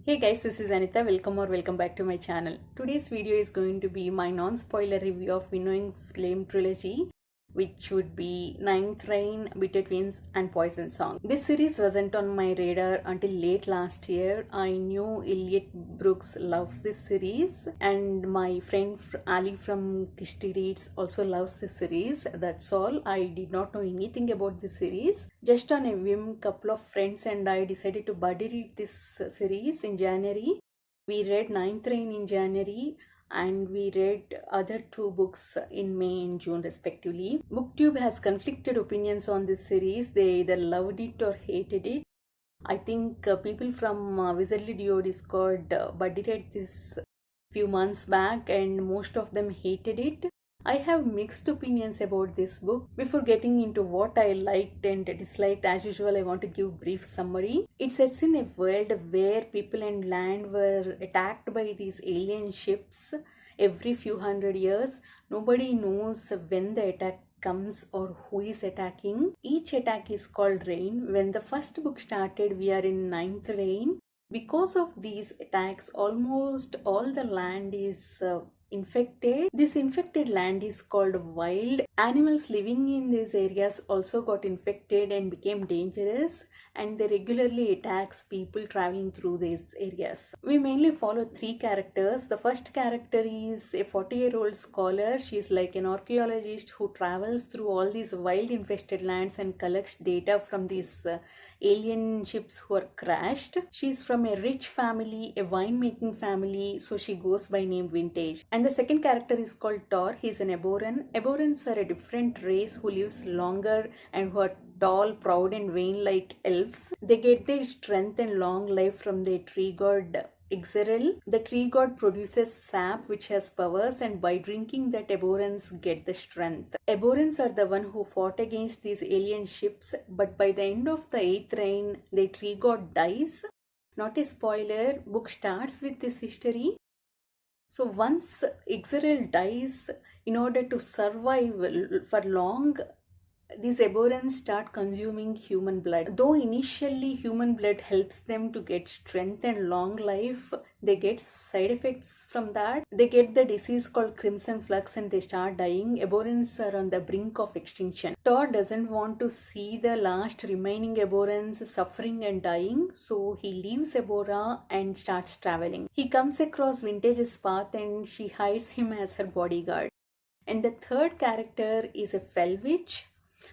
Hey guys, this is Anita. Welcome back to my channel. Today's video is going to be my non-spoiler review of Winnowing Flame Trilogy, which would be Ninth Rain, Bitter Twins and Poison Song. This series wasn't on my radar until late last year. I knew Elliot Brooks loves this series and my friend Ali from Kishti Reads also loves this series. That's all. I did not know anything about this series. Just on a whim, couple of friends and I decided to buddy read this series in January. We read Ninth Rain in January and we read other two books in May and June respectively. BookTube has conflicted opinions on this series. They either loved it or hated it. I think people from Wizardly Duo Discord buddy read this few months back and most of them hated it. I have mixed opinions about this book. Before getting into what I liked and disliked, as usual, I want to give brief summary. It sets in a world where people and land were attacked by these alien ships every few hundred years. Nobody knows when the attack comes or who is attacking. Each attack is called Rain. When the first book started, we are in Ninth Rain. Because of these attacks, almost all the land is infected. This infected land is called wild. Animals living in these areas also got infected and became dangerous, and they regularly attacks people traveling through these areas. We mainly follow three characters. The first character is a 40-year-old scholar. She is like an archaeologist who travels through all these wild infested lands and collects data from these alien ships who are crashed. She's from a rich family, a winemaking family, so she goes by name Vintage. And the second character is called Tor. He's an Eboran. Eborans are a different race who lives longer and who are tall, proud and vain like elves. They get their strength and long life from their tree god Ixerel. The tree god produces sap which has powers, and by drinking that Eborans get the strength. Eborans are the one who fought against these alien ships, but by the end of the 8th reign, the tree god dies. Not a spoiler, book starts with this history. So once Ixerel dies, in order to survive for long, these Eborans start consuming human blood. Though initially human blood helps them to get strength and long life, they get side effects from that. They get the disease called Crimson Flux and they start dying. Eborans are on the brink of extinction. Thor doesn't want to see the last remaining Eborans suffering and dying, so he leaves Ebora and starts traveling. He comes across Vintage's path and she hides him as her bodyguard. And the third character is a Fell Witch.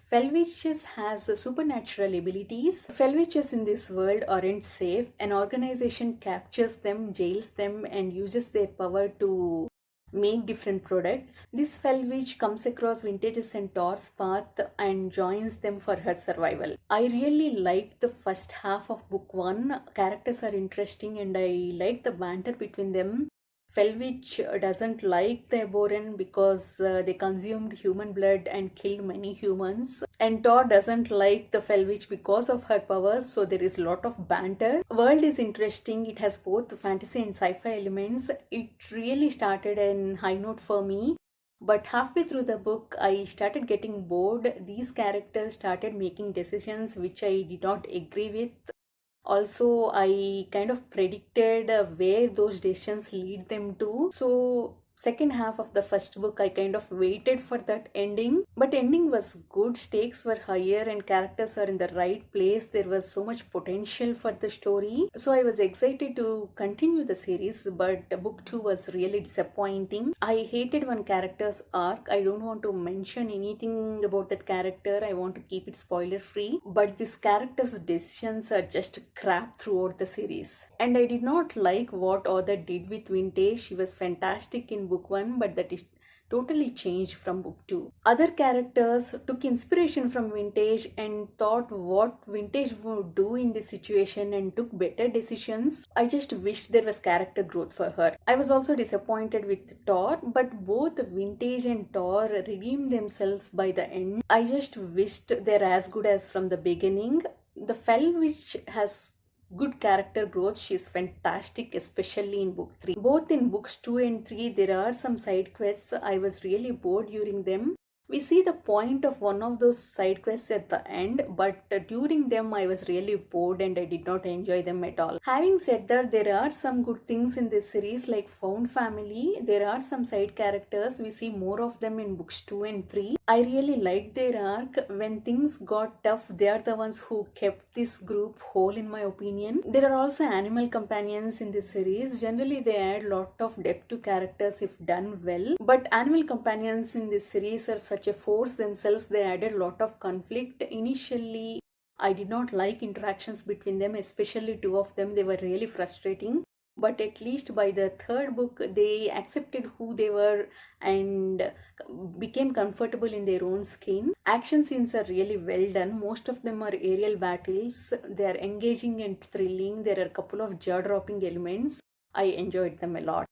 Fell witches has supernatural abilities. Fell witches in this world aren't safe. An organization captures them, jails them and uses their power to make different products. This Fell witch comes across Vintage's and Thor's path and joins them for her survival. I really liked the first half of book 1. Characters are interesting and I like the banter between them. Fell Witch doesn't like the Eboran because they consumed human blood and killed many humans. And Thor doesn't like the Fell Witch because of her powers, so there is a lot of banter. World is interesting. It has both fantasy and sci-fi elements. It really started in high note for me. But halfway through the book, I started getting bored. These characters started making decisions which I did not agree with. Also, I kind of predicted where those decisions lead them to. So second half of the first book, I kind of waited for that ending, but ending was good. Stakes were higher and characters are in the right place. There was so much potential for the story, so I was excited to continue the series, but book 2 was really disappointing. I hated one character's arc. I don't want to mention anything about that character. I want to keep it spoiler free, but this character's decisions are just crap throughout the series. And I did not like what author did with Vintage. She was fantastic in book 1, but that is totally changed from book 2. Other characters took inspiration from Vintage and thought what Vintage would do in this situation and took better decisions. I just wished there was character growth for her. I was also disappointed with Thor, but both Vintage and Thor redeemed themselves by the end. I just wished they're as good as from the beginning. The Fell Witch has good character growth. She's fantastic, especially in book 3. Both in books 2 and 3, there are some side quests. I was really bored during them. We see the point of one of those side quests at the end, but during them I was really bored and I did not enjoy them at all. Having said that, there are some good things in this series like found family. There are some side characters. We see more of them in books 2 and 3. I really liked their arc. When things got tough, they are the ones who kept this group whole in my opinion. There are also animal companions in this series. Generally they add lot of depth to characters if done well. But animal companions in this series are such a force themselves. They added lot of conflict. Initially I did not like interactions between them, especially two of them. They were really frustrating. But at least by the third book, they accepted who they were and became comfortable in their own skin. Action scenes are really well done. Most of them are aerial battles. They are engaging and thrilling. There are a couple of jaw-dropping elements. I enjoyed them a lot.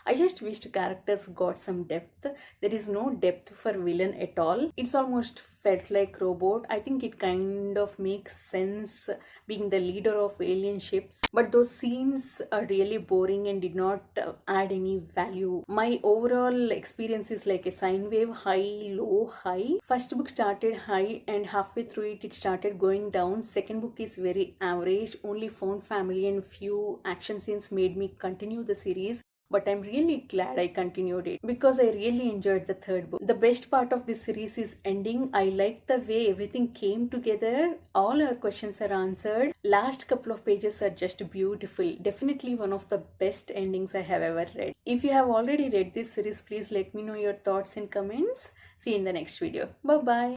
I just wished characters got some depth. There is no depth for villain at all. It's almost felt like robot. I think it kind of makes sense being the leader of alien ships. But those scenes are really boring and did not add any value. My overall experience is like a sine wave, high, low, high. First book started high and halfway through it started going down. Second book is very average. Only found family and few action scenes made me continue the series. But I'm really glad I continued it because I really enjoyed the third book. The best part of this series is ending. I like the way everything came together. All our questions are answered. Last couple of pages are just beautiful. Definitely one of the best endings I have ever read. If you have already read this series, please let me know your thoughts in comments. See you in the next video. Bye bye.